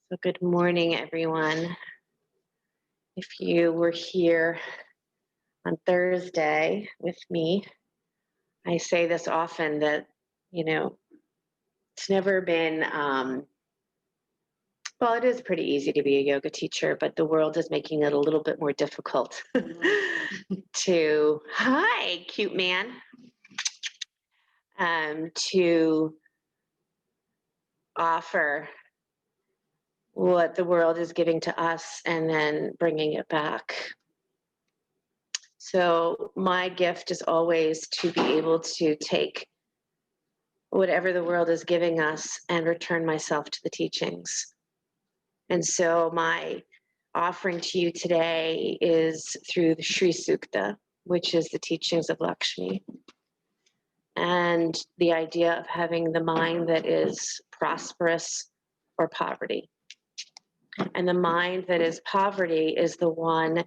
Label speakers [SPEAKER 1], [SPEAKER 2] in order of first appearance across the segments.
[SPEAKER 1] So good morning, everyone. If you were here on Thursday with me, I say this often that, it's never been, well, it is pretty easy to be a yoga teacher, but the world is making it a little bit more difficult hi, cute man, to offer what the world is giving to us and then bringing it back. So my gift is always to be able to take whatever the world is giving us and return myself to the teachings. And so my offering to you today is through the Sri Sukta, which is the teachings of Lakshmi. And the idea of having the mind that is prosperous or poverty. And the mind that is poverty is the one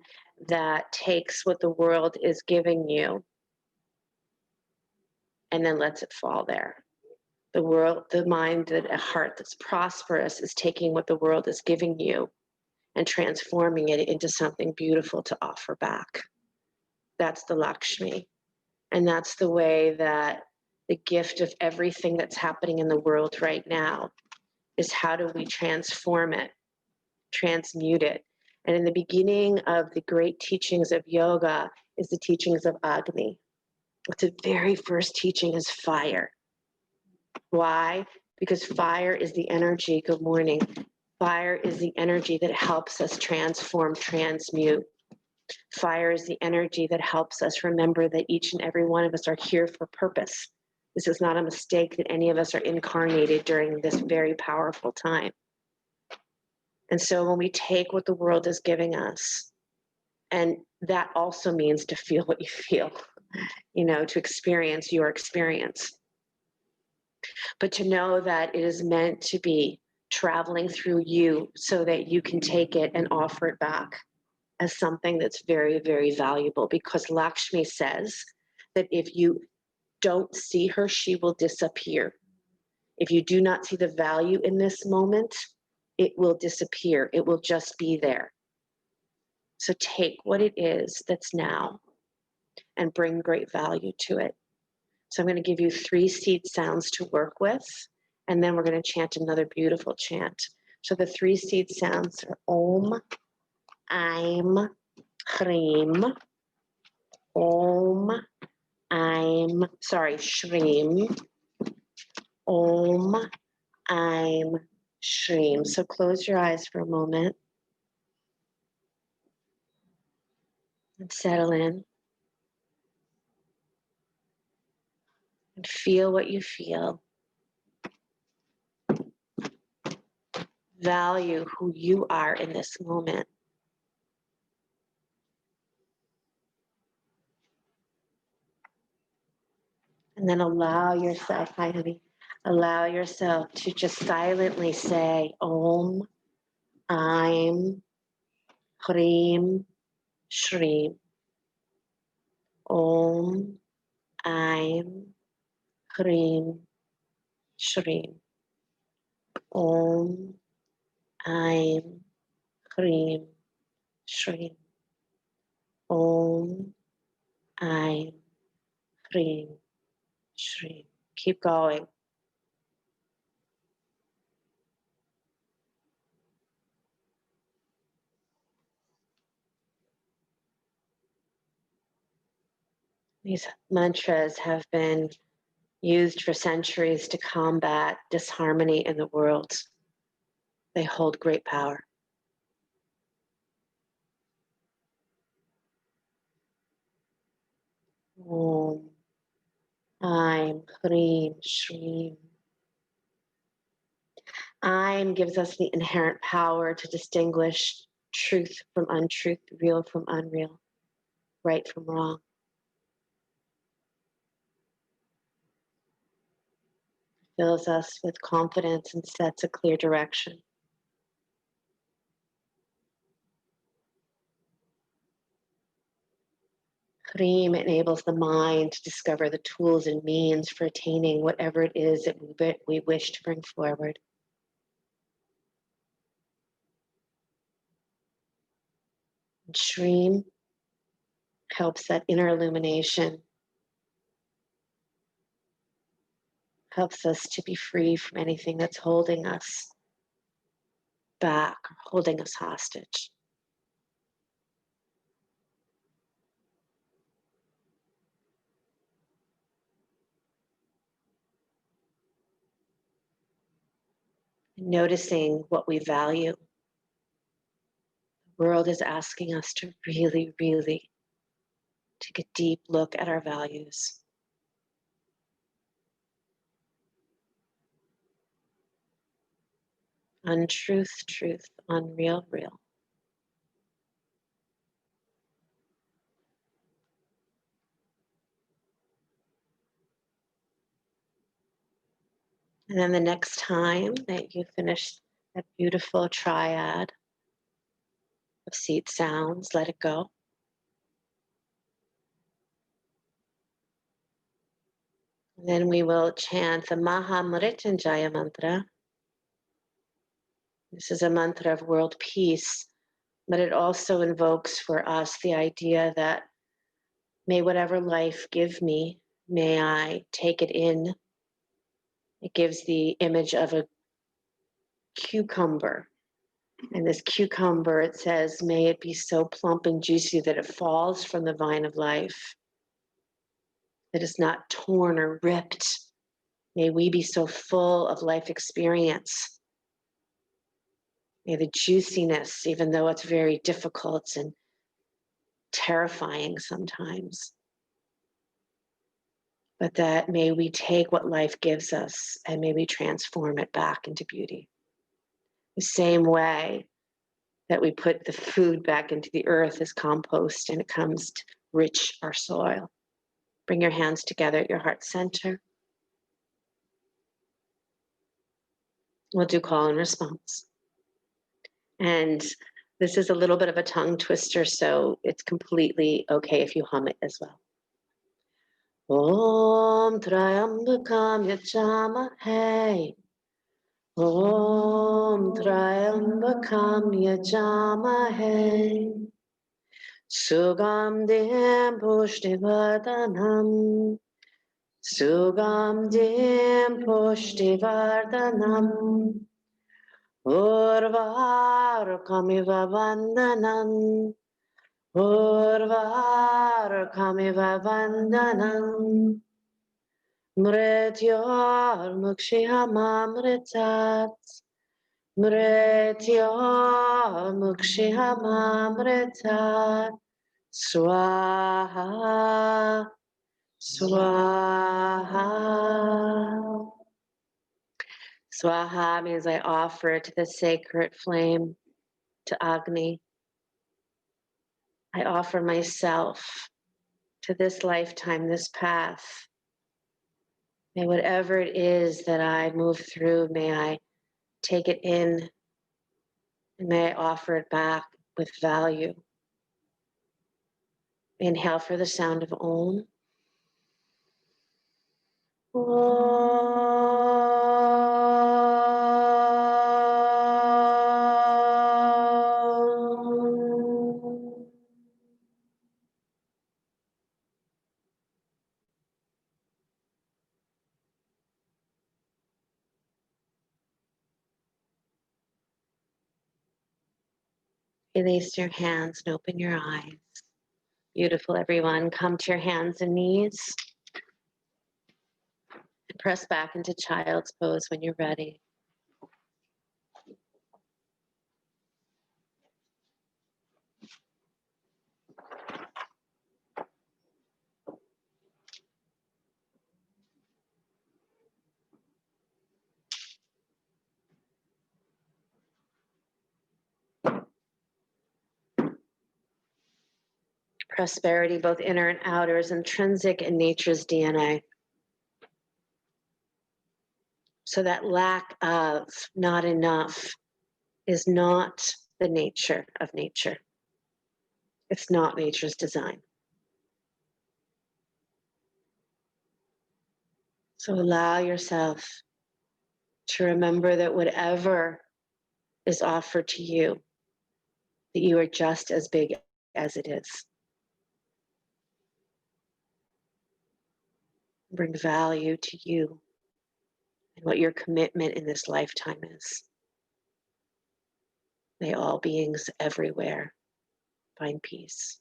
[SPEAKER 1] that takes what the world is giving you and then lets it fall there. The mind, that a heart that's prosperous is taking what the world is giving you and transforming it into something beautiful to offer back. That's the Lakshmi. And that's the way that the gift of everything that's happening in the world right now is how do we transform it, transmute it. And in the beginning of the great teachings of yoga is the teachings of Agni. The very first teaching is fire. Why? Because fire is the energy, good morning, fire is the energy that helps us transform, transmute. Fire is the energy that helps us remember that each and every one of us are here for purpose. This is not a mistake that any of us are incarnated during this very powerful time. And so when we take what the world is giving us, and that also means to feel what you feel, to experience your experience. But to know that it is meant to be traveling through you so that you can take it and offer it back as something that's very, very valuable. Because Lakshmi says that if you don't see her, she will disappear. If you do not see the value in this moment, it will disappear. It will just be there. So take what it is that's now and bring great value to it. So I'm going to give you 3 seed sounds to work with, and then we're going to chant another beautiful chant. So the 3 seed sounds are Om, Aim, Hreem, Om, Aim, Shreem, Om, Aim, Shreem. So close your eyes for a moment and settle in. And feel what you feel. Value who you are in this moment. And then allow yourself, hi honey, allow yourself to just silently say Om, Aim, Hreem, Shreem. Om, Aim, Hreem, Shreem. Om, Aim, Hreem, Shreem. Om, Aim, Hreem, Shreem. Keep going. These mantras have been used for centuries to combat disharmony in the world. They hold great power. Om, Aim, Hreem, Shreem. Aim gives us the inherent power to distinguish truth from untruth, real from unreal, right from wrong. Fills us with confidence and sets a clear direction. Hreem enables the mind to discover the tools and means for attaining whatever it is that we wish to bring forward. Dream helps that inner illumination, helps us to be free from anything that's holding us back, or holding us hostage. Noticing what we value. The world is asking us to really, really take a deep look at our values. Untruth, truth, unreal, real. And then the next time that you finish that beautiful triad of seat sounds, let it go. And then we will chant the Maha Muric mantra. This is a mantra of world peace, but it also invokes for us the idea that may whatever life give me, may I take it in. It gives the image of a cucumber. And this cucumber, it says, may it be so plump and juicy that it falls from the vine of life, that it's not torn or ripped. May we be so full of life experience. May the juiciness, even though it's very difficult and terrifying sometimes, but that may we take what life gives us and may we transform it back into beauty. The same way that we put the food back into the earth as compost and it comes to rich our soil. Bring your hands together at your heart center. We'll do call and response. And this is a little bit of a tongue twister, so it's completely okay if you hum it as well. Om Triambakam Yajamahe. Om Triambakam Yajamahe. Sugam Dim Pushtivardhanam. Sugam Dim Pushtivardhanam. Urvarukamiva Vandanam. Urvarukamiva Vandanam. Mrityor Mukshihamamritat. Mrityor Mukshihamamritat. Swaha. Swaha. Swaha means I offer to the sacred flame, to Agni. I offer myself to this lifetime, this path. May whatever it is that I move through, may I take it in and may I offer it back with value. Inhale for the sound of Om. Release your hands and open your eyes. Beautiful, everyone. Come to your hands and knees. And press back into child's pose when you're ready. Prosperity, both inner and outer, is intrinsic in nature's DNA. So that lack of, not enough, is not the nature of nature. It's not nature's design. So allow yourself to remember that whatever is offered to you, that you are just as big as it is. Bring value to you and what your commitment in this lifetime is. May all beings everywhere find peace.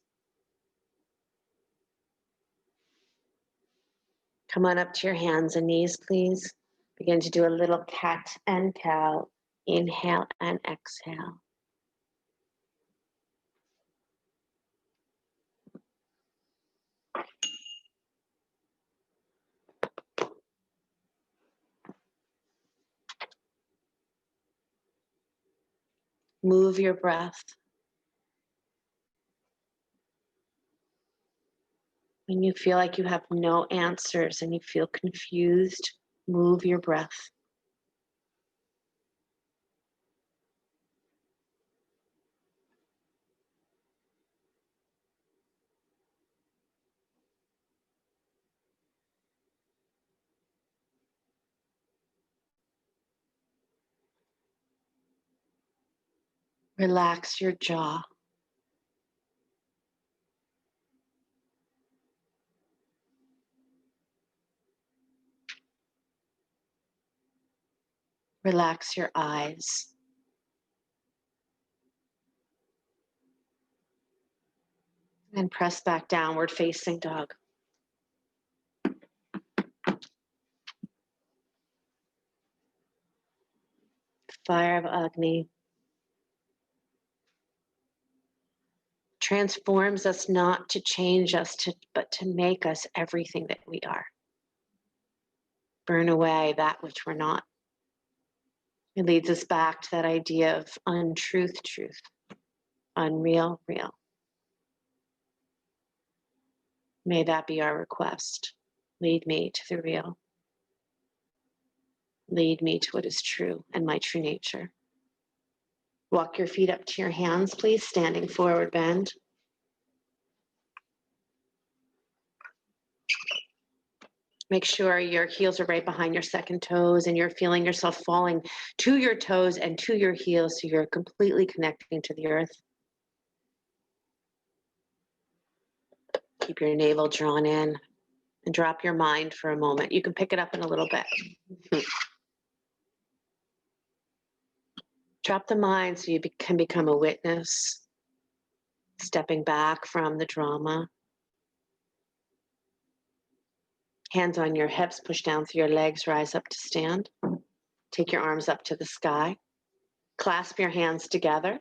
[SPEAKER 1] Come on up to your hands and knees, please. Begin to do a little cat and cow. Inhale and exhale. Move your breath. When you feel like you have no answers and you feel confused, move your breath. Relax your jaw. Relax your eyes. And press back downward facing dog. Fire of Agni transforms us not to change us, but to make us everything that we are. Burn away that which we're not. It leads us back to that idea of untruth, truth, unreal, real. May that be our request. Lead me to the real. Lead me to what is true and my true nature. Walk your feet up to your hands, please, standing forward bend. Make sure your heels are right behind your second toes and you're feeling yourself falling to your toes and to your heels so you're completely connecting to the earth. Keep your navel drawn in and drop your mind for a moment. You can pick it up in a little bit. Drop the mind so you can become a witness, stepping back from the drama. Hands on your hips, push down through your legs, rise up to stand. Take your arms up to the sky. Clasp your hands together.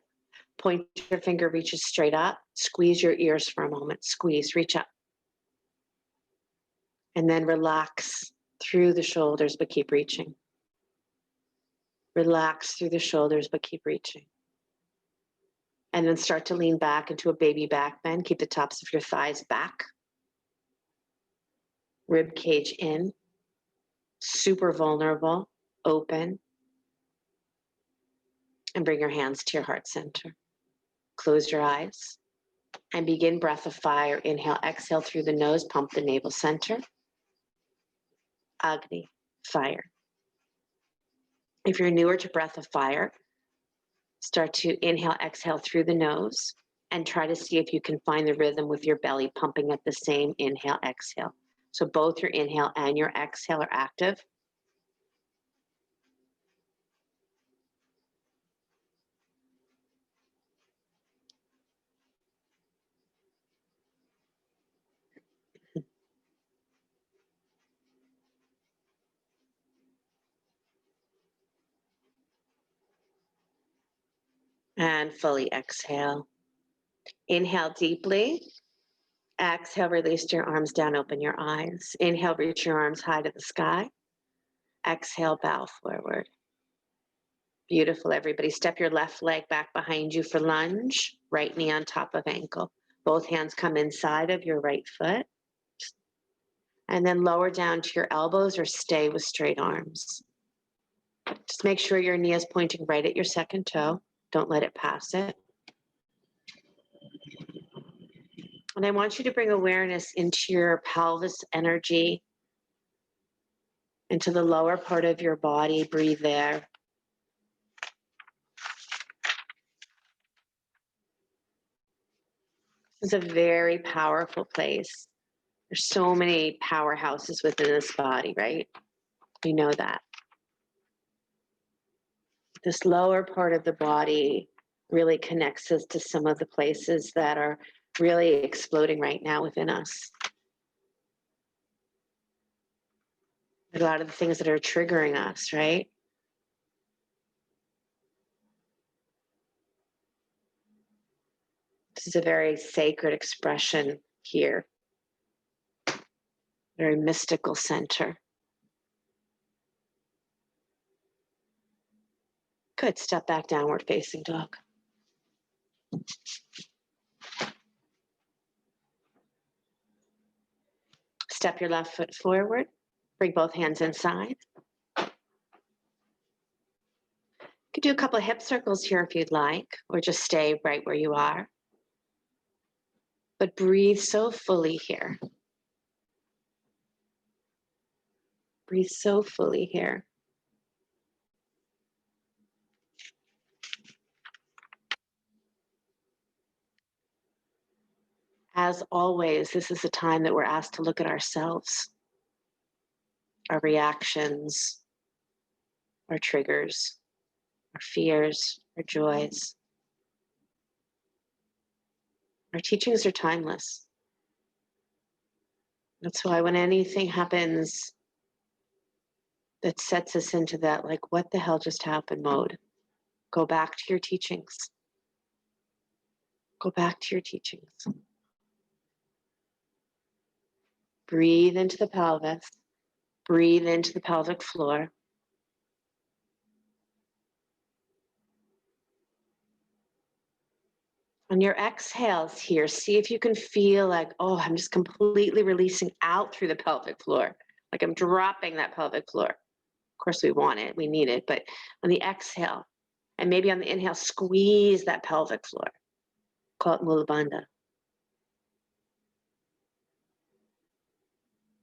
[SPEAKER 1] Point your finger reaches straight up. Squeeze your ears for a moment. Squeeze, reach up. And then relax through the shoulders, but keep reaching. Relax through the shoulders, but keep reaching. And then start to lean back into a baby back bend. Keep the tops of your thighs back. Rib cage in. Super vulnerable, open. And bring your hands to your heart center. Close your eyes and begin breath of fire. Inhale, exhale through the nose, pump the navel center. Agni, fire. If you're newer to breath of fire, start to inhale, exhale through the nose and try to see if you can find the rhythm with your belly pumping at the same inhale, exhale. So both your inhale and your exhale are active. And fully exhale. Inhale deeply. Exhale, release your arms down, open your eyes. Inhale, reach your arms high to the sky. Exhale, bow forward. Beautiful, everybody. Step your left leg back behind you for lunge. Right knee on top of ankle. Both hands come inside of your right foot. And then lower down to your elbows or stay with straight arms. Just make sure your knee is pointing right at your second toe. Don't let it pass it. And I want you to bring awareness into your pelvis energy, into the lower part of your body. Breathe there. This is a very powerful place. There's so many powerhouses within this body, right? We know that. This lower part of the body really connects us to some of the places that are really exploding right now within us. A lot of the things that are triggering us, right? This is a very sacred expression here. Very mystical center. Good. Step back, downward facing dog. Step your left foot forward. Bring both hands inside. You could do a couple of hip circles here if you'd like, or just stay right where you are. But breathe so fully here. Breathe so fully here. As always, this is a time that we're asked to look at ourselves, our reactions, our triggers, our fears, our joys. Our teachings are timeless. That's why when anything happens that sets us into that, like, what the hell just happened mode, go back to your teachings. Go back to your teachings. Breathe into the pelvis. Breathe into the pelvic floor. On your exhales here, see if you can feel like, oh, I'm just completely releasing out through the pelvic floor. Like I'm dropping that pelvic floor. Of course, we want it, we need it, but on the exhale, and maybe on the inhale, squeeze that pelvic floor. Call it Mula Bandha.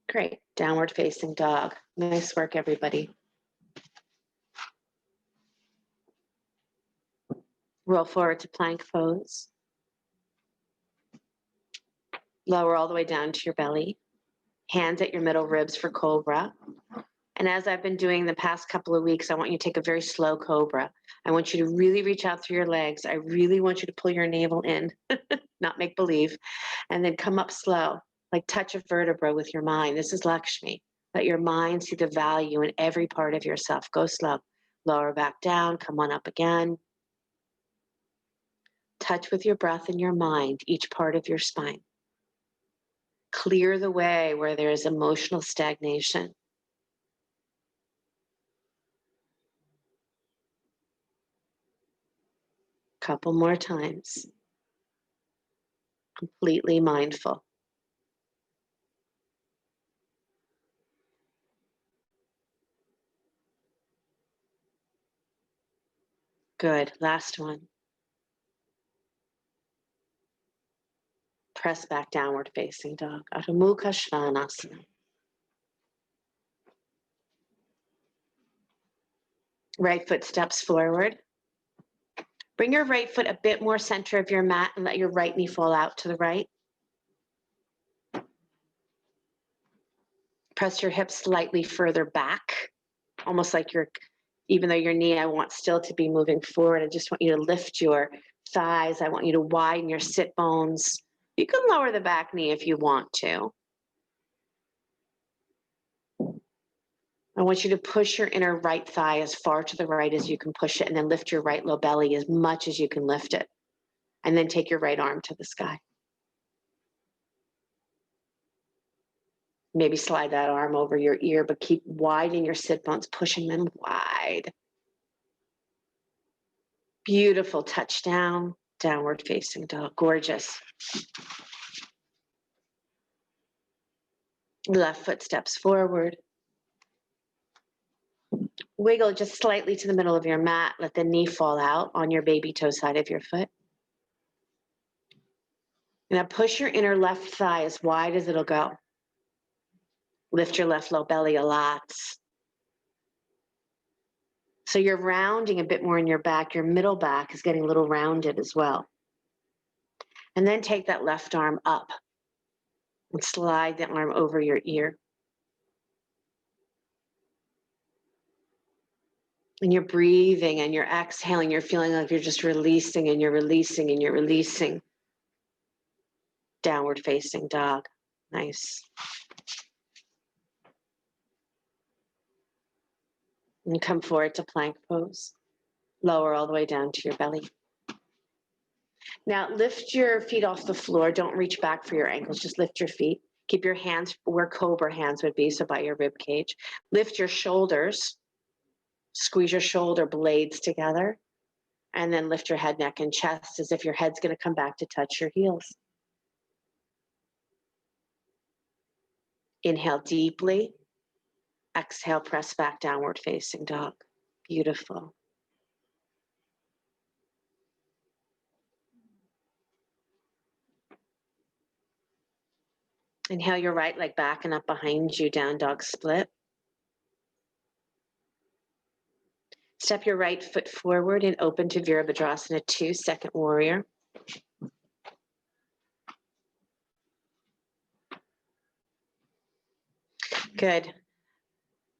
[SPEAKER 1] Great. Downward facing dog. Nice work, everybody. Roll forward to plank pose. Lower all the way down to your belly. Hands at your middle ribs for cobra. And as I've been doing the past couple of weeks, I want you to take a very slow cobra. I want you to really reach out through your legs. I really want you to pull your navel in, not make believe, and then come up slow, like touch a vertebra with your mind. This is Lakshmi. Let your mind see the value in every part of yourself. Go slow. Lower back down, come on up again. Touch with your breath and your mind each part of your spine. Clear the way where there is emotional stagnation. Couple more times. Completely mindful. Good. Last one. Press back, downward facing dog. Adho Mukha Svanasana. Right foot steps forward. Bring your right foot a bit more center of your mat and let your right knee fall out to the right. Press your hips slightly further back, almost like even though your knee, I want still to be moving forward. I just want you to lift your thighs. I want you to widen your sit bones. You can lower the back knee if you want to. I want you to push your inner right thigh as far to the right as you can push it, and then lift your right low belly as much as you can lift it. And then take your right arm to the sky. Maybe slide that arm over your ear, but keep widening your sit bones, pushing them wide. Beautiful. Touch down, downward facing dog. Gorgeous. Left foot steps forward. Wiggle just slightly to the middle of your mat. Let the knee fall out on your baby toe side of your foot. Now push your inner left thigh as wide as it'll go. Lift your left low belly a lot. So you're rounding a bit more in your back. Your middle back is getting a little rounded as well. And then take that left arm up and slide the arm over your ear. And you're breathing and you're exhaling. You're feeling like you're just releasing and you're releasing and you're releasing. Downward facing dog. Nice. And come forward to plank pose. Lower all the way down to your belly. Now lift your feet off the floor. Don't reach back for your ankles. Just lift your feet. Keep your hands where cobra hands would be, so by your rib cage. Lift your shoulders. Squeeze your shoulder blades together. And then lift your head, neck, and chest as if your head's going to come back to touch your heels. Inhale deeply. Exhale, press back, downward facing dog. Beautiful. Inhale your right leg back and up behind you, down dog split. Step your right foot forward and open to Virabhadrasana 2, second warrior. Good.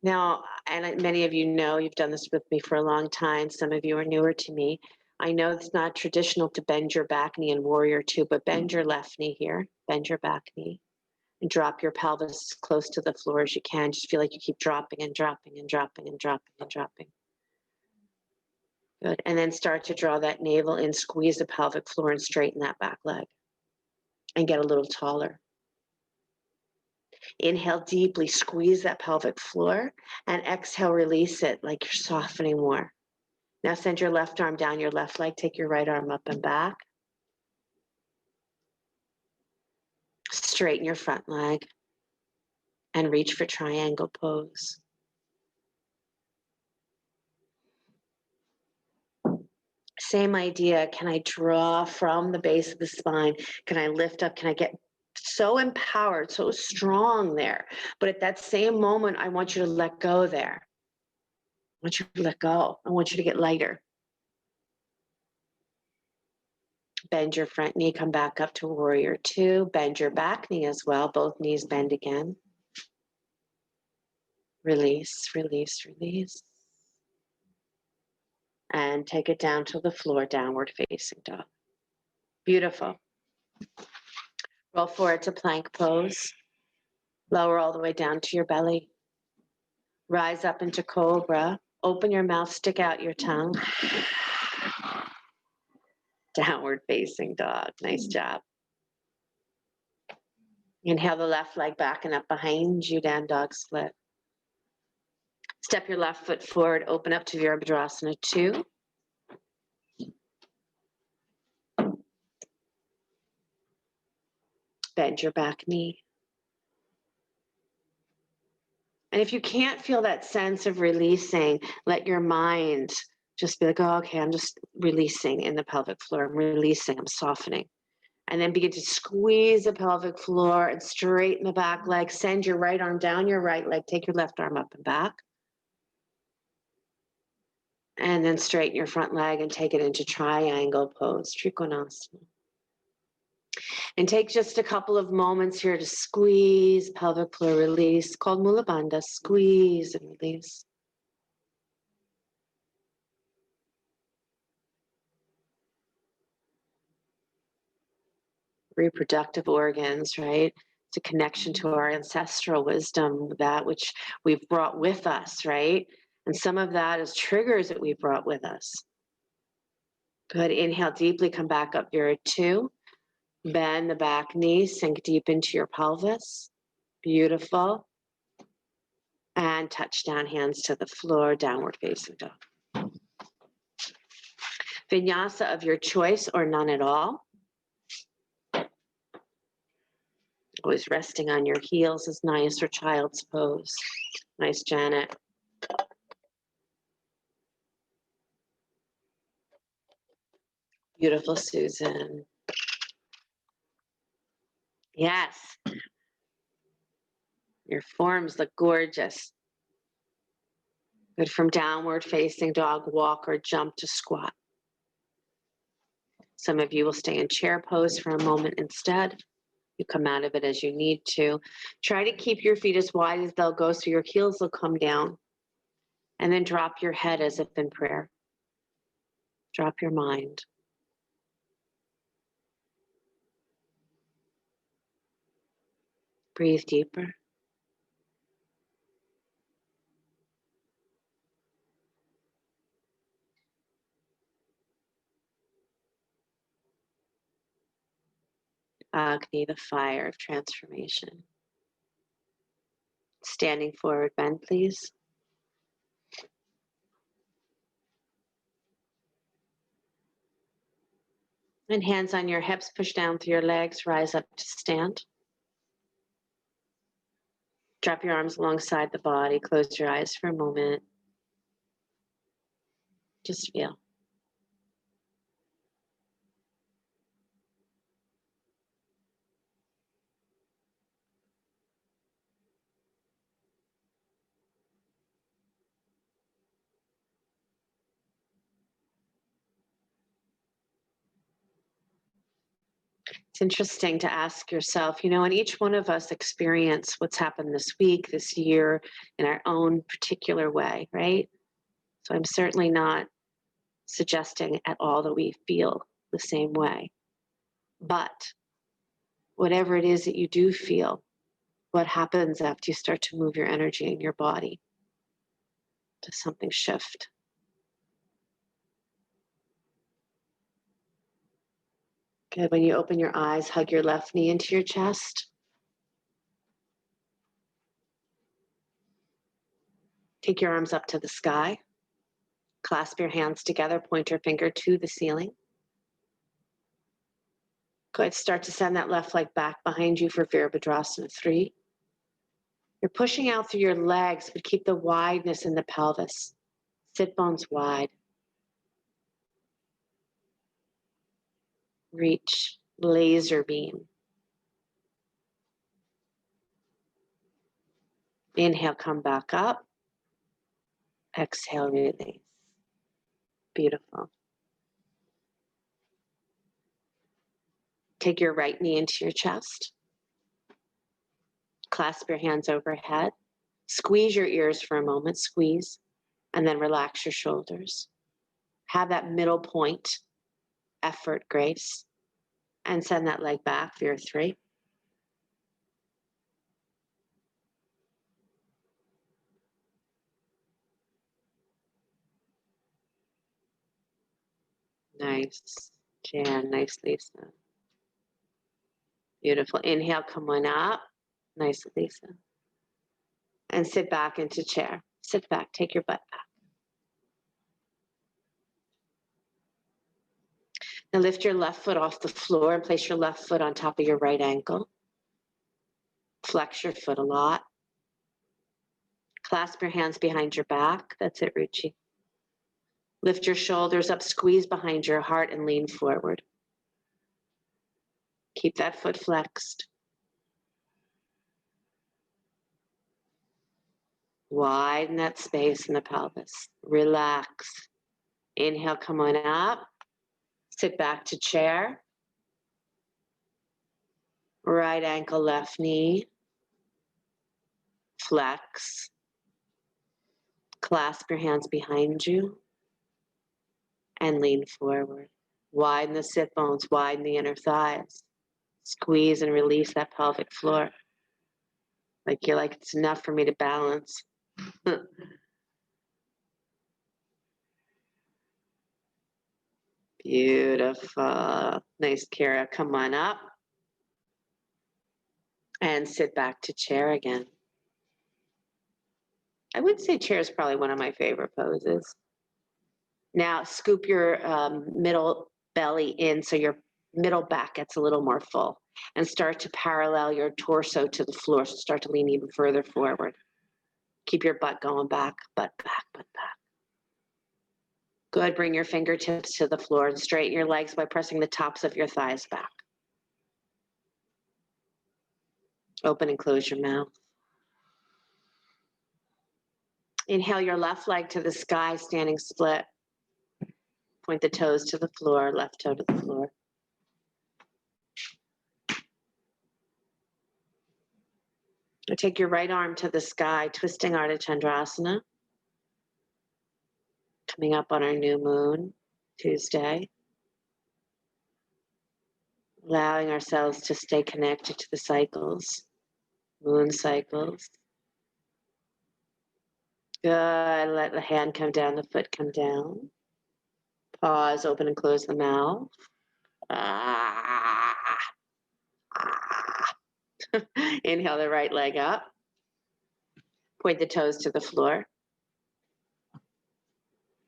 [SPEAKER 1] Now, and many of you know, you've done this with me for a long time. Some of you are newer to me. I know it's not traditional to bend your back knee in warrior 2, but bend your left knee here. Bend your back knee. And drop your pelvis as close to the floor as you can. Just feel like you keep dropping and dropping and dropping and dropping and dropping. Good. And then start to draw that navel in, squeeze the pelvic floor and straighten that back leg. And get a little taller. Inhale deeply, squeeze that pelvic floor, and exhale, release it like you're softening more. Now send your left arm down your left leg, take your right arm up and back. Straighten your front leg and reach for triangle pose. Same idea. Can I draw from the base of the spine? Can I lift up? Can I get so empowered, so strong there? But at that same moment, I want you to let go there. I want you to let go. I want you to get lighter. Bend your front knee, come back up to warrior 2. Bend your back knee as well. Both knees bend again. Release, release, release. And take it down to the floor, downward facing dog. Beautiful. Roll forward to plank pose. Lower all the way down to your belly. Rise up into cobra. Open your mouth, stick out your tongue. Downward facing dog. Nice job. Inhale the left leg back and up behind you, down dog split. Step your left foot forward, open up to Virabhadrasana 2. Bend your back knee. And if you can't feel that sense of releasing, let your mind just be like, oh, okay, I'm just releasing in the pelvic floor. I'm releasing, I'm softening. And then begin to squeeze the pelvic floor and straighten the back leg. Send your right arm down your right leg. Take your left arm up and back. And then straighten your front leg and take it into triangle pose, Trikonasana. And take just a couple of moments here to squeeze pelvic floor release, called Mula Bandha. Squeeze and release. Reproductive organs, right? It's a connection to our ancestral wisdom, that which we've brought with us, right? And some of that is triggers that we've brought with us. Good. Inhale deeply, come back up, Vira 2. Bend the back knee, sink deep into your pelvis. Beautiful. And touch down, hands to the floor, downward facing dog. Vinyasa of your choice or none at all. Always resting on your heels is nice, or child's pose. Nice, Janet. Beautiful, Susan. Yes. Your forms look gorgeous. Good. From downward facing dog, walk or jump to squat. Some of you will stay in chair pose for a moment instead. You come out of it as you need to. Try to keep your feet as wide as they'll go so your heels will come down. And then drop your head as if in prayer. Drop your mind. Breathe deeper. Agni, the fire of transformation. Standing forward, bend, please. And hands on your hips, push down through your legs, rise up to stand. Drop your arms alongside the body, close your eyes for a moment. Just feel. It's interesting to ask yourself, and each one of us experience what's happened this week, this year, in our own particular way, right? So I'm certainly not suggesting at all that we feel the same way. But whatever it is that you do feel, what happens after you start to move your energy in your body? Does something shift? Good. When you open your eyes, hug your left knee into your chest. Take your arms up to the sky. Clasp your hands together, point your finger to the ceiling. Good. Start to send that left leg back behind you for Virabhadrasana 3. You're pushing out through your legs, but keep the wideness in the pelvis. Sit bones wide. Reach, laser beam. Inhale, come back up. Exhale, release. Beautiful. Take your right knee into your chest. Clasp your hands overhead. Squeeze your ears for a moment, squeeze, and then relax your shoulders. Have that middle point, effort, grace, and send that leg back for your 3. Nice, Jan, nice, Lisa. Beautiful. Inhale, come on up. Nice, Lisa. And sit back into chair. Sit back, take your butt back. Now lift your left foot off the floor and place your left foot on top of your right ankle. Flex your foot a lot. Clasp your hands behind your back. That's it, Ruchi. Lift your shoulders up, squeeze behind your heart, and lean forward. Keep that foot flexed. Widen that space in the pelvis. Relax. Inhale, come on up. Sit back to chair. Right ankle, left knee. Flex. Clasp your hands behind you and lean forward. Widen the sit bones, widen the inner thighs. Squeeze and release that pelvic floor. Like you're like, it's enough for me to balance. Beautiful. Nice, Kara. Come on up. And sit back to chair again. I would say chair is probably one of my favorite poses. Now scoop your middle belly in so your middle back gets a little more full. And start to parallel your torso to the floor. So start to lean even further forward. Keep your butt going back, butt back, butt back. Good. Bring your fingertips to the floor and straighten your legs by pressing the tops of your thighs back. Open and close your mouth. Inhale your left leg to the sky, standing split. Point the toes to the floor, left toe to the floor. Take your right arm to the sky, twisting Ardha Chandrasana. Coming up on our new moon, Tuesday. Allowing ourselves to stay connected to the cycles, moon cycles. Good. Let the hand come down, the foot come down. Pause, open and close the mouth. Ah. Ah. Inhale the right leg up. Point the toes to the floor.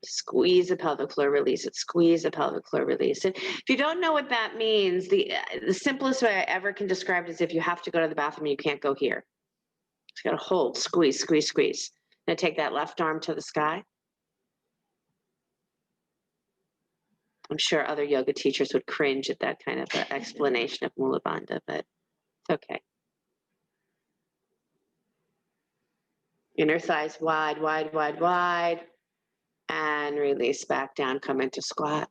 [SPEAKER 1] Squeeze the pelvic floor, release it. Squeeze the pelvic floor, release it. If you don't know what that means, the simplest way I ever can describe it is if you have to go to the bathroom, you can't go here. You got to hold, squeeze, squeeze, squeeze. Now take that left arm to the sky. I'm sure other yoga teachers would cringe at that kind of explanation of Mula Bandha, but it's okay. Inner thighs wide, wide, wide, wide. And release back down, come into squat.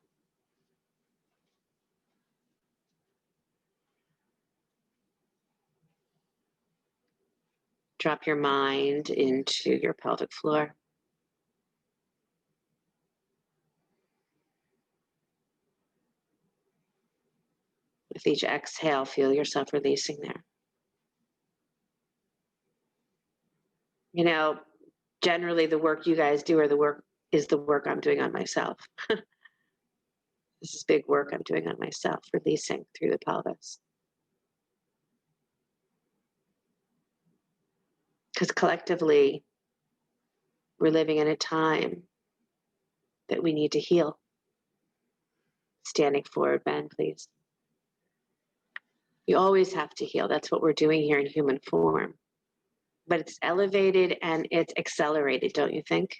[SPEAKER 1] Drop your mind into your pelvic floor. With each exhale, feel yourself releasing there. You know, generally the work you guys do or the work is the work I'm doing on myself. This is big work I'm doing on myself, releasing through the pelvis. Because collectively, we're living in a time that we need to heal. Standing forward, bend, please. You always have to heal. That's what we're doing here in human form. But it's elevated and it's accelerated, don't you think?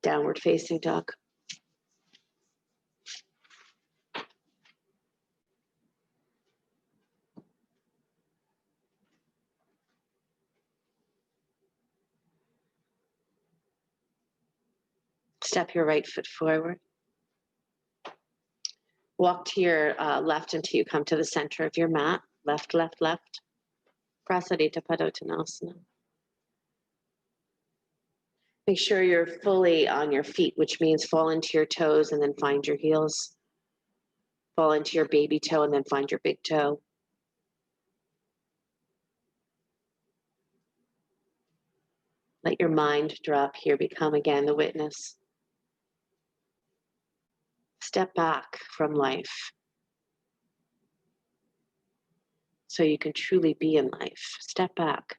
[SPEAKER 1] Downward facing dog. Step your right foot forward. Walk to your left until you come to the center of your mat. Left, left, left. Prasarita Padottanasana. Make sure you're fully on your feet, which means fall into your toes and then find your heels. Fall into your baby toe and then find your big toe. Let your mind drop here. Become again the witness. Step back from life so you can truly be in life. Step back.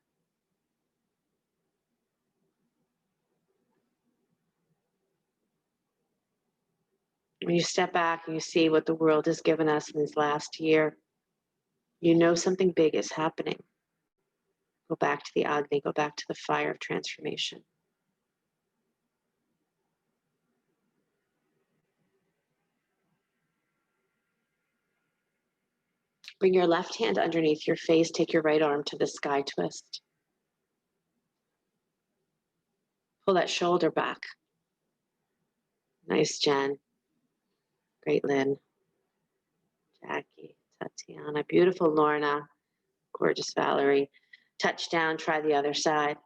[SPEAKER 1] When you step back and you see what the world has given us in this last year, you know something big is happening. Go back to the Agni, go back to the fire of transformation. Bring your left hand underneath your face. Take your right arm to the sky twist. Pull that shoulder back. Nice, Jen. Great, Lynn. Jackie, Tatiana. Beautiful, Lorna. Gorgeous, Valerie. Touch down, try the other side.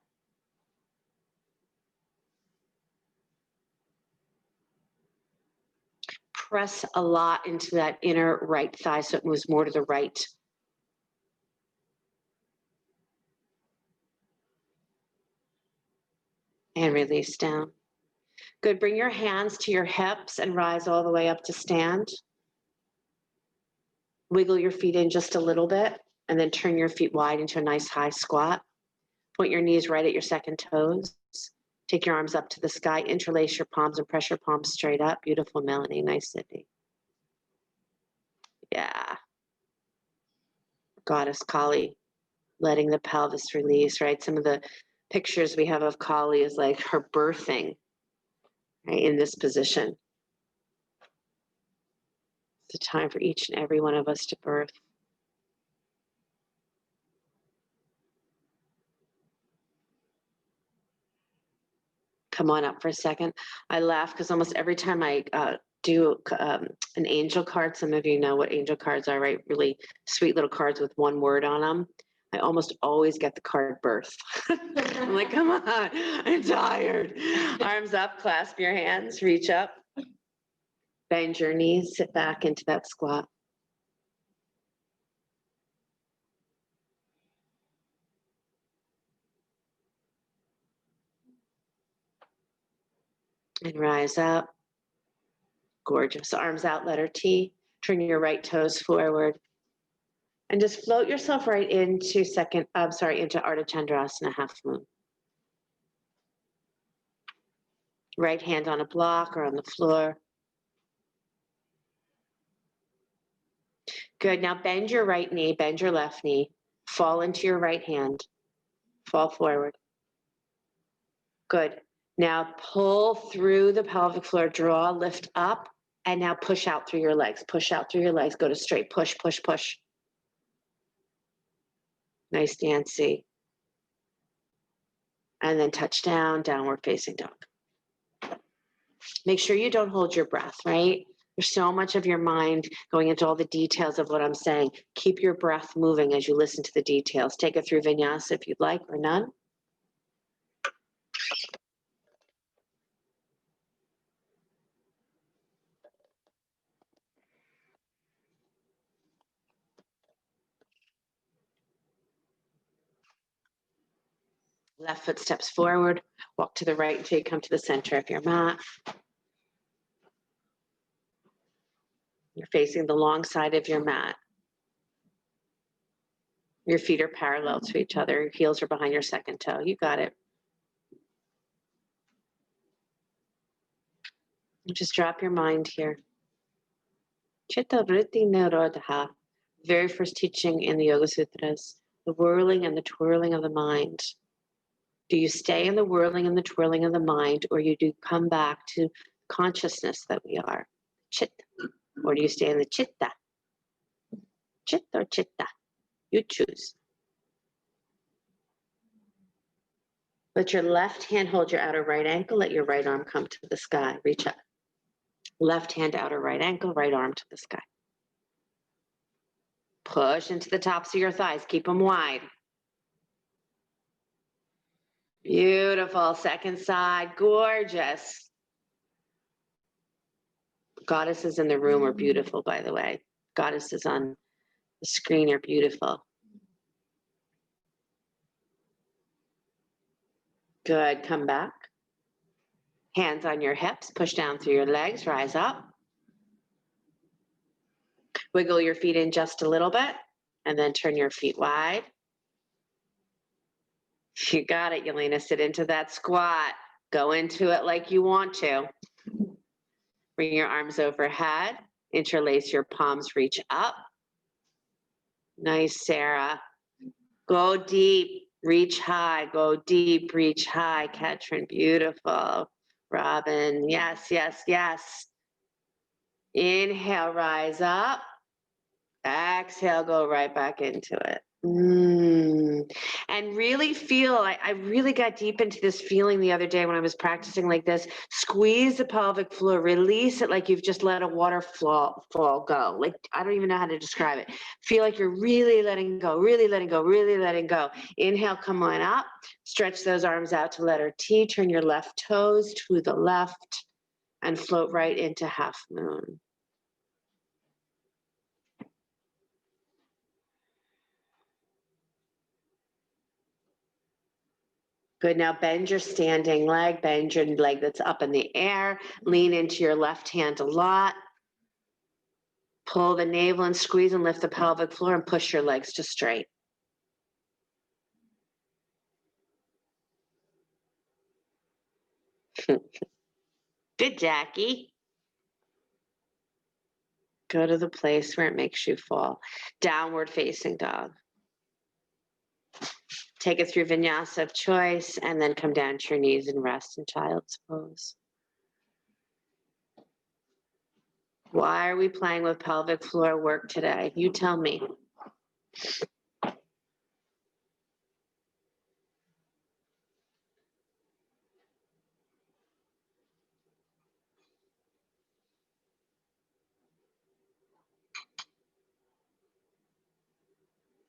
[SPEAKER 1] Press a lot into that inner right thigh so it moves more to the right. And release down. Good, bring your hands to your hips and rise all the way up to stand. Wiggle your feet in just a little bit and then turn your feet wide into a nice high squat. Point your knees right at your second toes. Take your arms up to the sky, interlace your palms and press your palms straight up. Beautiful, Melanie, nice, Sydney. Yeah. Goddess Kali, letting the pelvis release, right? Some of the pictures we have of Kali is like her birthing, right, in this position. It's a time for each and every one of us to birth. Come on up for a second. I laugh because almost every time I do an angel card, some of you know what angel cards are, right? Really sweet little cards with one word on them. I almost always get the card birth. I'm like, come on, I'm tired. Arms up, clasp your hands, reach up. Bend your knees, sit back into that squat. And rise up. Gorgeous. Arms out, letter T. Turn your right toes forward. And just float yourself right into into Ardha Chandrasana, half moon. Right hand on a block or on the floor. Good. Now bend your right knee, bend your left knee. Fall into your right hand. Fall forward. Good. Now pull through the pelvic floor, draw, lift up, and now push out through your legs. Push out through your legs. Go to straight. Push, push, push. Nice, Nancy. And then touch down, downward facing dog. Make sure you don't hold your breath, right? There's so much of your mind going into all the details of what I'm saying. Keep your breath moving as you listen to the details. Take it through vinyasa if you'd like, or none. Left foot steps forward. Walk to the right until you come to the center of your mat. You're facing the long side of your mat. Your feet are parallel to each other. Your heels are behind your second toe. You got it. Just drop your mind here. Chitta vritti nirodha. Very first teaching in the Yoga Sutras. The whirling and the twirling of the mind. Do you stay in the whirling and the twirling of the mind, or you do come back to consciousness that we are? Chitta. Or do you stay in the chitta? Chitta or chitta? You choose. Let your left hand hold your outer right ankle. Let your right arm come to the sky. Reach up. Left hand, outer right ankle, right arm to the sky. Push into the tops of your thighs. Keep them wide. Beautiful. Second side. Gorgeous. Goddesses in the room are beautiful, by the way. Goddesses on the screen are beautiful. Good. Come back. Hands on your hips. Push down through your legs. Rise up. Wiggle your feet in just a little bit, and then turn your feet wide. You got it, Yelena. Sit into that squat. Go into it like you want to. Bring your arms overhead. Interlace your palms, reach up. Nice, Sarah. Go deep, reach high. Go deep, reach high. Katrin, beautiful. Robin, yes, yes, yes. Inhale, rise up. Exhale, go right back into it. And really feel, I really got deep into this feeling the other day when I was practicing like this. Squeeze the pelvic floor, release it like you've just let a waterfall go. Like, I don't even know how to describe it. Feel like you're really letting go, really letting go, really letting go. Inhale, come on up. Stretch those arms out to letter T. Turn your left toes to the left and float right into half moon. Good. Now bend your standing leg, bend your leg that's up in the air. Lean into your left hand a lot. Pull the navel and squeeze and lift the pelvic floor and push your legs to straight. Good, Jackie. Go to the place where it makes you fall. Downward facing dog. Take it through vinyasa of choice and then come down to your knees and rest in child's pose. Why are we playing with pelvic floor work today? You tell me.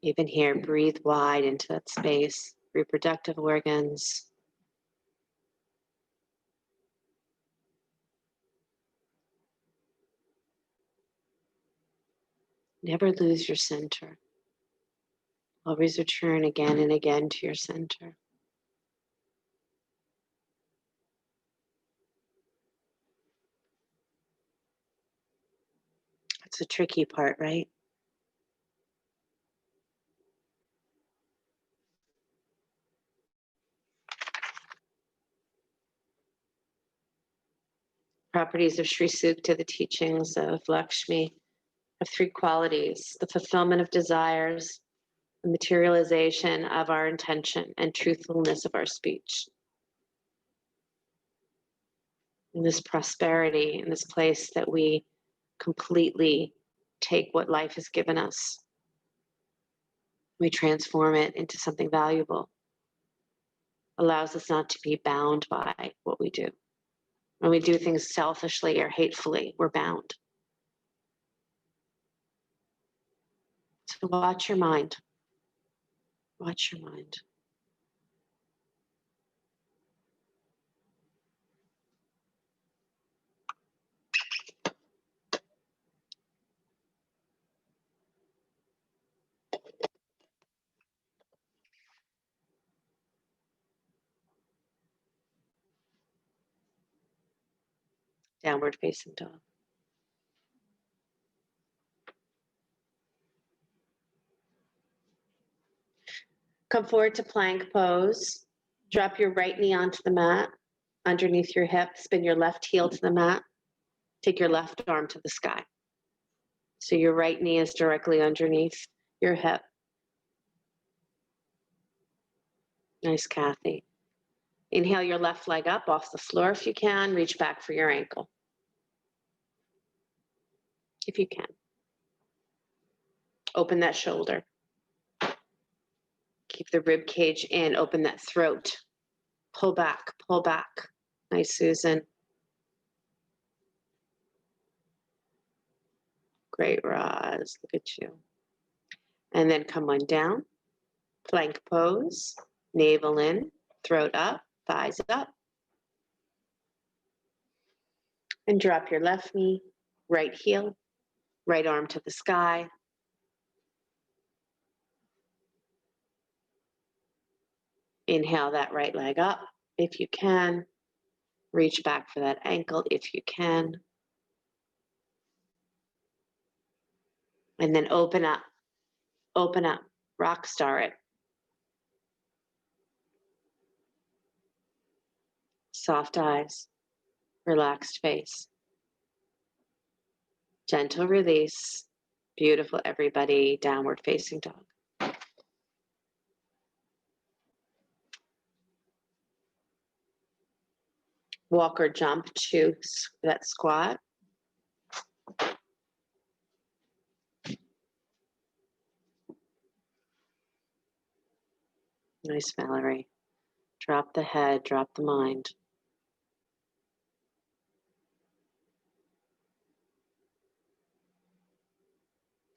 [SPEAKER 1] Even here, breathe wide into that space. Reproductive organs. Never lose your center. Always return again and again to your center. That's the tricky part, right? Properties of Sri Sukta, the teachings of Lakshmi, have three qualities: the fulfillment of desires, the materialization of our intention, and truthfulness of our speech. In this prosperity, in this place that we completely take what life has given us, we transform it into something valuable, allows us not to be bound by what we do. When we do things selfishly or hatefully, we're bound. So watch your mind. Watch your mind. Downward facing dog. Come forward to plank pose. Drop your right knee onto the mat, underneath your hip. Spin your left heel to the mat. Take your left arm to the sky. So your right knee is directly underneath your hip. Nice, Kathy. Inhale your left leg up off the floor if you can. Reach back for your ankle. If you can. Open that shoulder. Keep the rib cage in. Open that throat. Pull back, pull back. Nice, Susan. Great, Roz. Look at you. And then come on down. Plank pose. Navel in, throat up, thighs up. And drop your left knee, right heel, right arm to the sky. Inhale that right leg up if you can. Reach back for that ankle if you can. And then open up, rock star it. Soft eyes, relaxed face. Gentle release. Beautiful, everybody. Downward facing dog. Walk or jump to that squat. Nice, Valerie. Drop the head, drop the mind.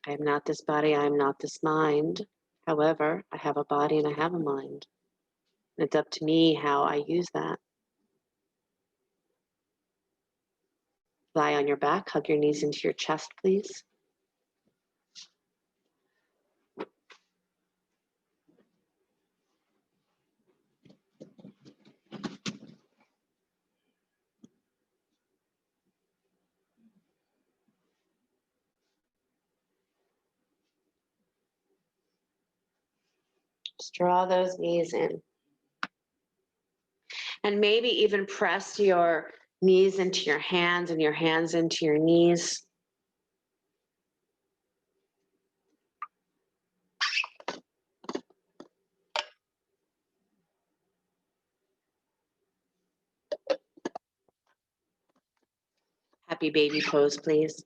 [SPEAKER 1] I am not this body, I am not this mind. However, I have a body and I have a mind. And it's up to me how I use that. Lie on your back, hug your knees into your chest, please. Just draw those knees in. And maybe even press your knees into your hands and your hands into your knees. Happy baby pose, please.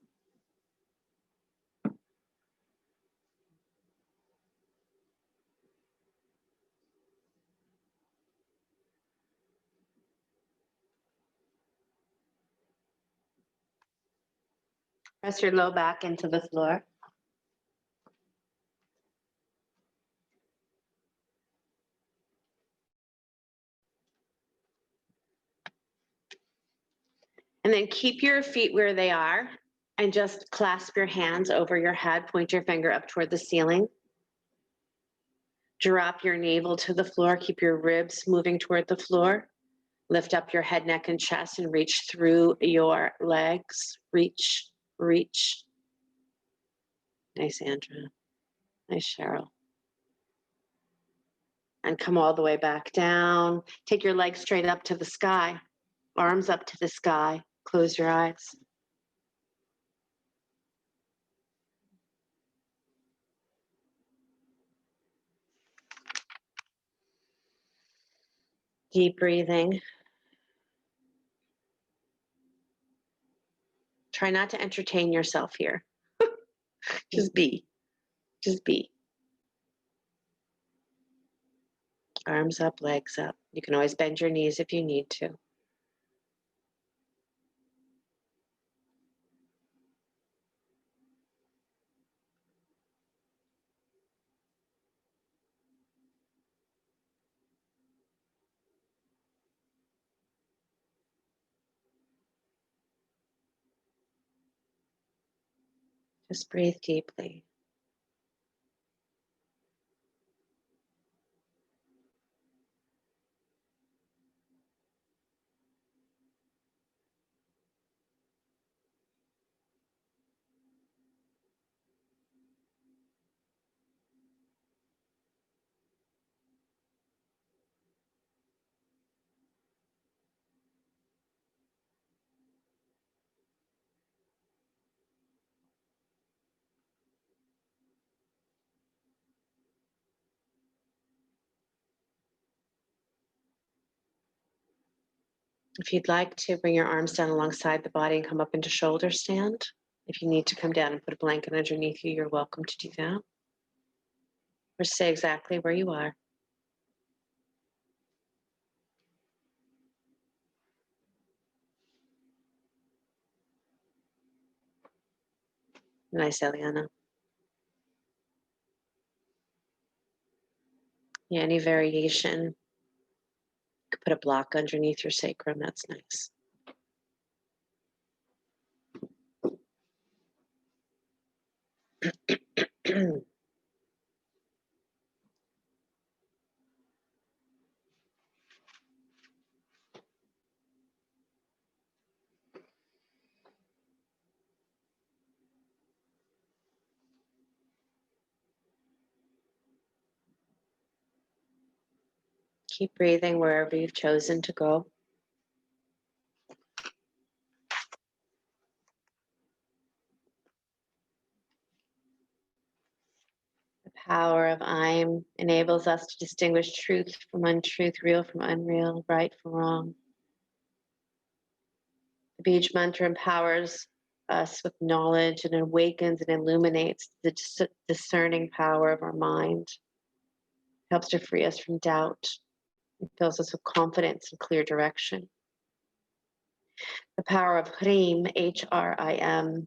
[SPEAKER 1] Press your low back into the floor. And then keep your feet where they are and just clasp your hands over your head, point your finger up toward the ceiling. Drop your navel to the floor, keep your ribs moving toward the floor. Lift up your head, neck, and chest and reach through your legs. Reach, reach. Nice, Andrea. Nice, Sheryl. And come all the way back down. Take your legs straight up to the sky, arms up to the sky. Close your eyes. Deep breathing. Try not to entertain yourself here. Just be. Just be. Arms up, legs up. You can always bend your knees if you need to. Just breathe deeply. If you'd like to bring your arms down alongside the body and come up into shoulder stand, if you need to come down and put a blanket underneath you, you're welcome to do that. Or stay exactly where you are. Nice, Eliana. Yeah, any variation. You could put a block underneath your sacrum. That's nice. Keep breathing wherever you've chosen to go. The power of I'm enables us to distinguish truth from untruth, real from unreal, right from wrong. The Beej mantra empowers us with knowledge and awakens and illuminates the discerning power of our mind. Helps to free us from doubt. It fills us with confidence and clear direction. The power of Hrim, H-R-I-M,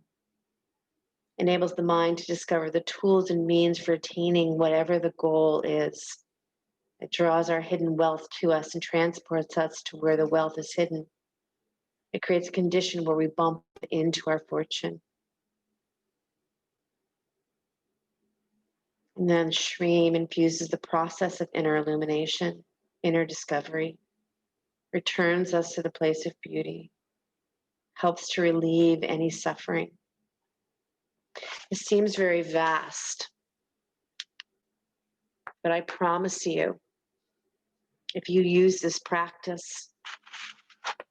[SPEAKER 1] enables the mind to discover the tools and means for attaining whatever the goal is. It draws our hidden wealth to us and transports us to where the wealth is hidden. It creates a condition where we bump into our fortune. And then Shreem infuses the process of inner illumination, inner discovery, returns us to the place of beauty, helps to relieve any suffering. It seems very vast, but I promise you, if you use this practice,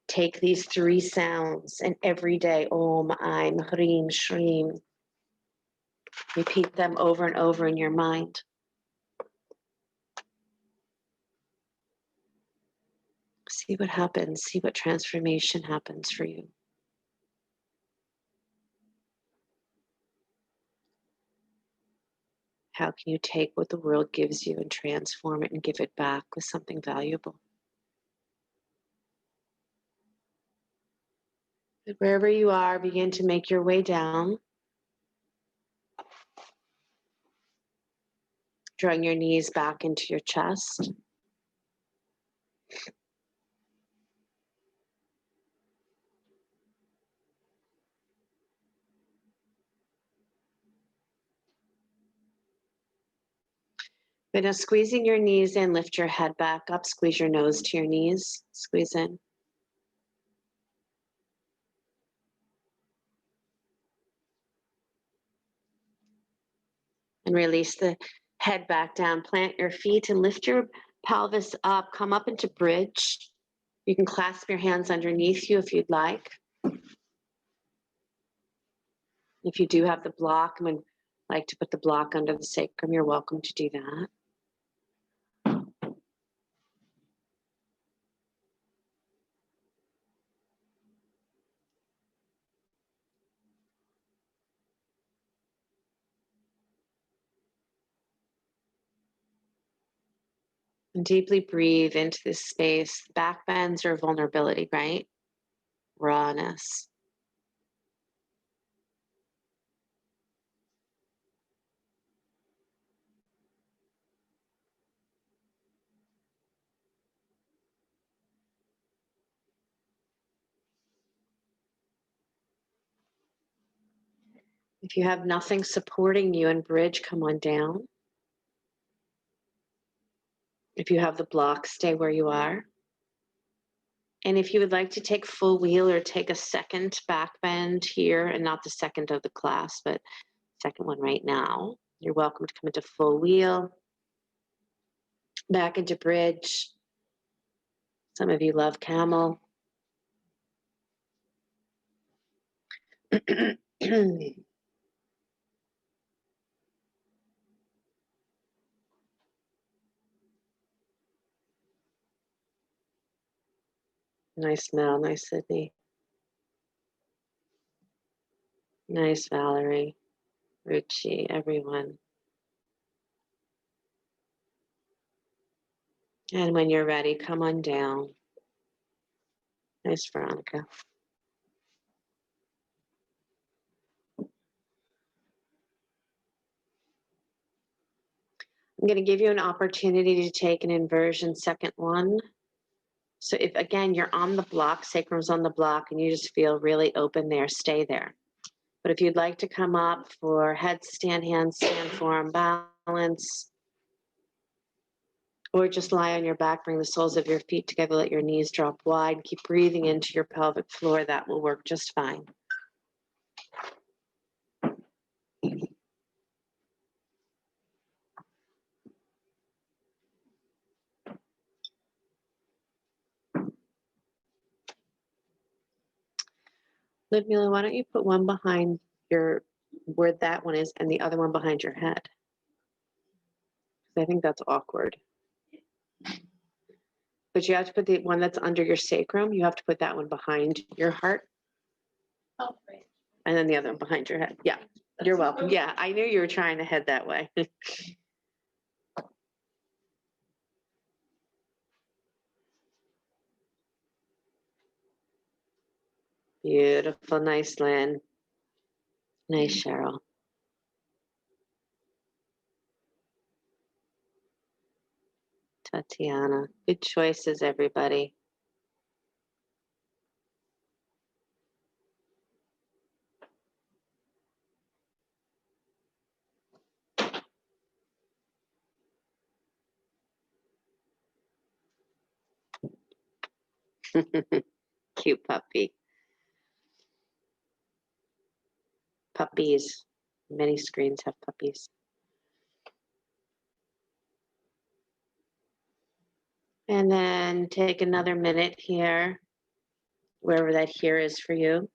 [SPEAKER 1] take these 3 sounds and every day, Om, Aim, Hrim, Shreem, repeat them over and over in your mind. See what happens, see what transformation happens for you. How can you take what the world gives you and transform it and give it back with something valuable? But wherever you are, begin to make your way down. Drawing your knees back into your chest. But now squeezing your knees in, lift your head back up, squeeze your nose to your knees, squeeze in. And release the head back down. Plant your feet and lift your pelvis up. Come up into bridge. You can clasp your hands underneath you if you'd like. If you do have the block and would like to put the block under the sacrum, you're welcome to do that. And deeply breathe into this space. Back bends are vulnerability, right? Rawness. If you have nothing supporting you in bridge, come on down. If you have the block, stay where you are. And if you would like to take full wheel or take a second back bend here, and not the second of the class, but second one right now, you're welcome to come into full wheel, back into bridge. Some of you love camel. Nice Mel, nice Sydney. Nice Valerie, Ruchi, everyone. And when you're ready, come on down. Nice Veronica. I'm going to give you an opportunity to take an inversion second one. So if, again, you're on the block, sacrum's on the block, and you just feel really open there, stay there. But if you'd like to come up for headstand, handstand, forearm balance, or just lie on your back, bring the soles of your feet together, let your knees drop wide, keep breathing into your pelvic floor, that will work just fine. Ludmila, why don't you put one behind your, where that one is, and the other one behind your head? I think that's awkward. But you have to put the one that's under your sacrum, you have to put that one behind your heart.
[SPEAKER 2] Oh, right.
[SPEAKER 1] And then the other one behind your head. Yeah, you're welcome. Yeah, I knew you were trying to head that way. Beautiful, nice Lynn. Nice Sheryl. Tatiana. Good choices, everybody. Cute puppy. Puppies. Many screens have puppies. And then take another minute here, wherever that here is for you.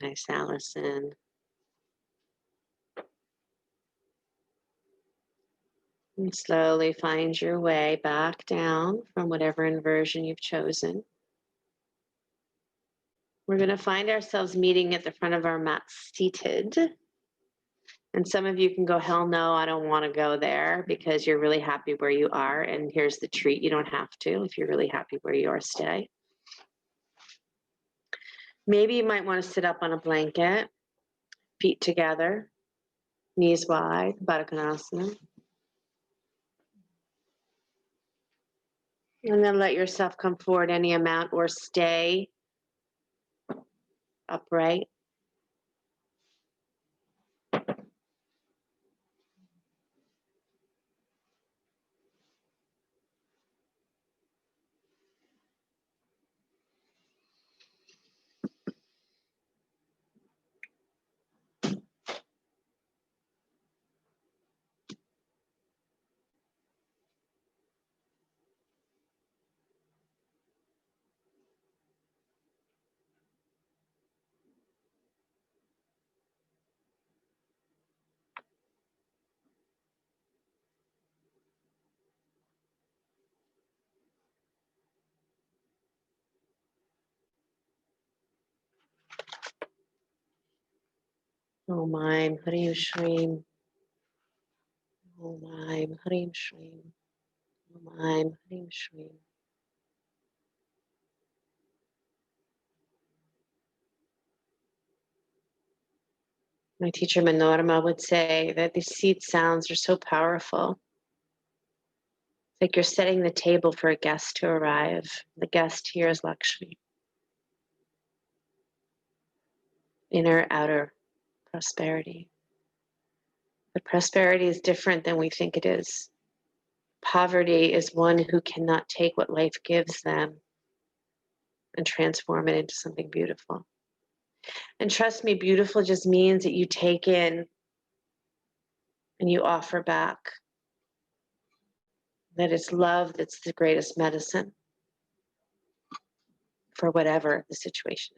[SPEAKER 1] Nice, Allison. And slowly find your way back down from whatever inversion you've chosen. We're going to find ourselves meeting at the front of our mat seated. And some of you can go, hell no, I don't want to go there, because you're really happy where you are. And here's the treat, you don't have to. If you're really happy where you are, stay. Maybe you might want to sit up on a blanket. Feet together, knees wide, Virabhadrasana. And then let yourself come forward any amount or stay upright. Om Harim Shrim. Om Harim Shrim. Om Harim Shrim. My teacher Manorama would say that these seed sounds are so powerful. It's like you're setting the table for a guest to arrive. The guest here is Lakshmi. Inner, outer prosperity. But prosperity is different than we think it is. Poverty is one who cannot take what life gives them and transform it into something beautiful. And trust me, beautiful just means that you take in and you offer back. That it's love that's the greatest medicine for whatever the situation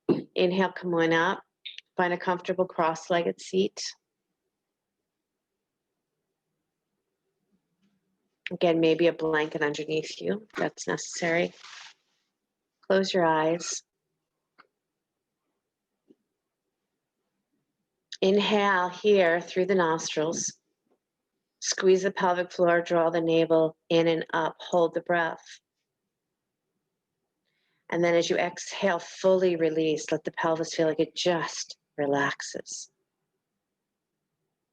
[SPEAKER 1] is. Inhale, come on up. Find a comfortable cross-legged seat. Again, maybe a blanket underneath you if that's necessary. Close your eyes. Inhale here through the nostrils. Squeeze the pelvic floor, draw the navel in and up. Hold the breath. And then as you exhale, fully release. Let the pelvis feel like it just relaxes.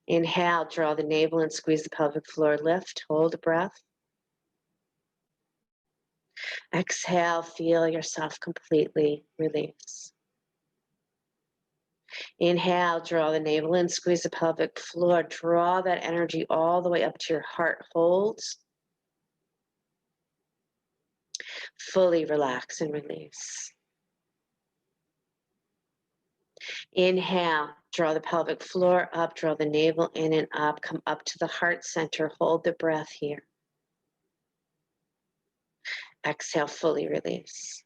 [SPEAKER 1] Inhale, draw the navel and squeeze the pelvic floor. Lift, hold a breath. Exhale, feel yourself completely release. Inhale, draw the navel in, squeeze the pelvic floor. Draw that energy all the way up to your heart. Hold. Fully relax and release. Inhale, draw the pelvic floor up, draw the navel in and up, come up to the heart center, hold the breath here. Exhale, fully release.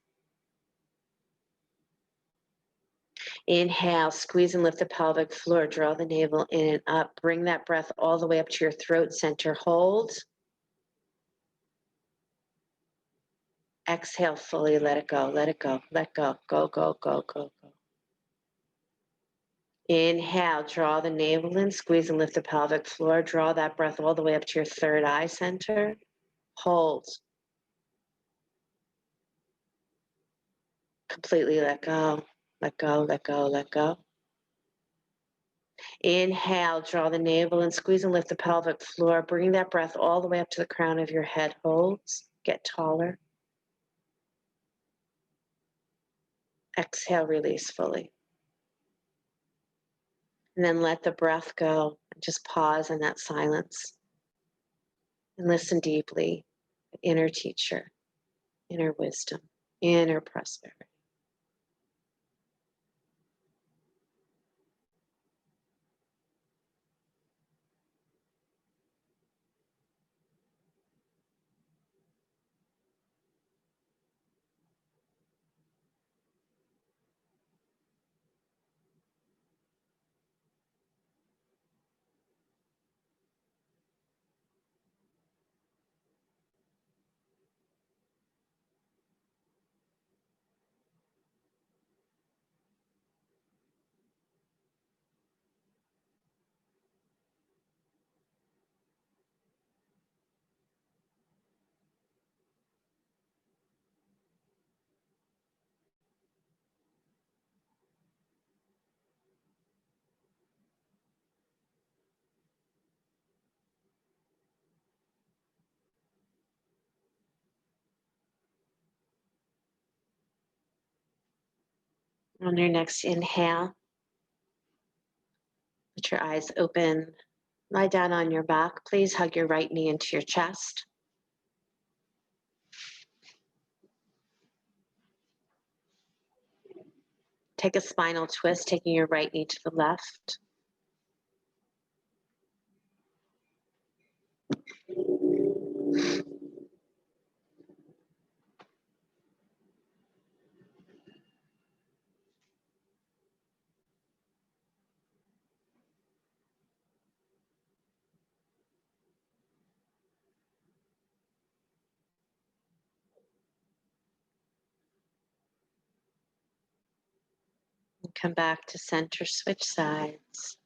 [SPEAKER 1] Inhale, squeeze and lift the pelvic floor, draw the navel in and up, bring that breath all the way up to your throat center, hold. Exhale, fully let it go, let it go, let go, go, go, go, go, go. Inhale, draw the navel in, squeeze and lift the pelvic floor, draw that breath all the way up to your third eye center, hold. Completely let go, let go, let go, let go. Inhale, draw the navel and squeeze and lift the pelvic floor. Bring that breath all the way up to the crown of your head. Hold, get taller. Exhale, release fully. And then let the breath go. Just pause in that silence. And listen deeply. Inner teacher, inner wisdom, inner prosperity. On your next inhale, let your eyes open. Lie down on your back. Please hug your right knee into your chest. Take a spinal twist, taking your right knee to the left. And come back to center, switch sides.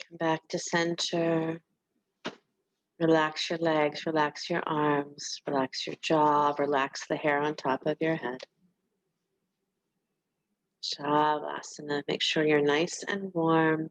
[SPEAKER 1] Come back to center. Relax your legs, relax your arms, relax your jaw, relax the hair on top of your head. Shavasana. Make sure you're nice and warm.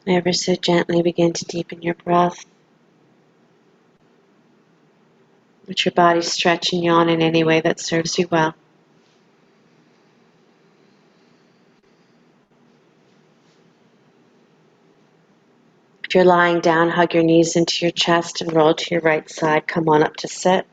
[SPEAKER 1] Ever so gently begin to deepen your breath. Let your body stretch and yawn in any way that serves you well. If you're lying down, hug your knees into your chest and roll to your right side. Come on up to sit.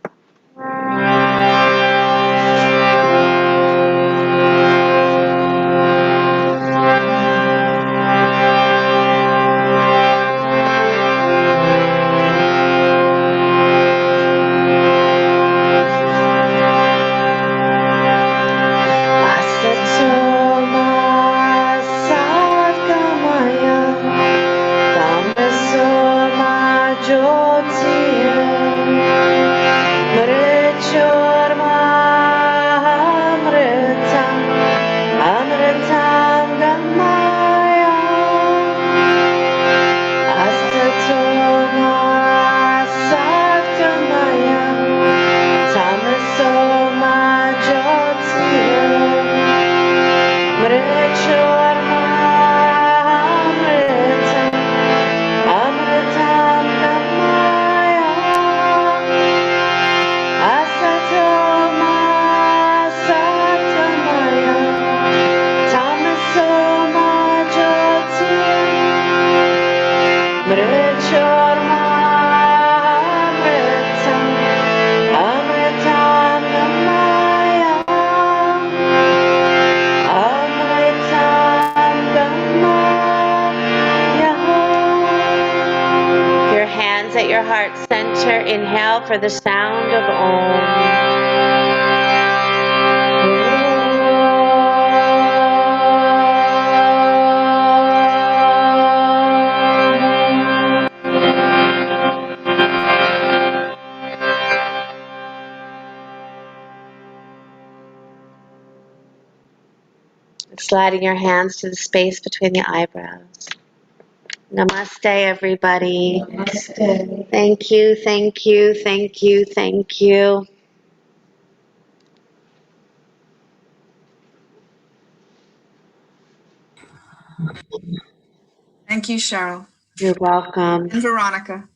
[SPEAKER 1] At your heart center, inhale for the sound of Om. Sliding your hands to the space between the eyebrows. Namaste, everybody.
[SPEAKER 2] Namaste.
[SPEAKER 1] Thank you, thank you, thank you, thank you.
[SPEAKER 3] Thank you, Sheryl.
[SPEAKER 1] You're welcome.
[SPEAKER 3] And Veronica.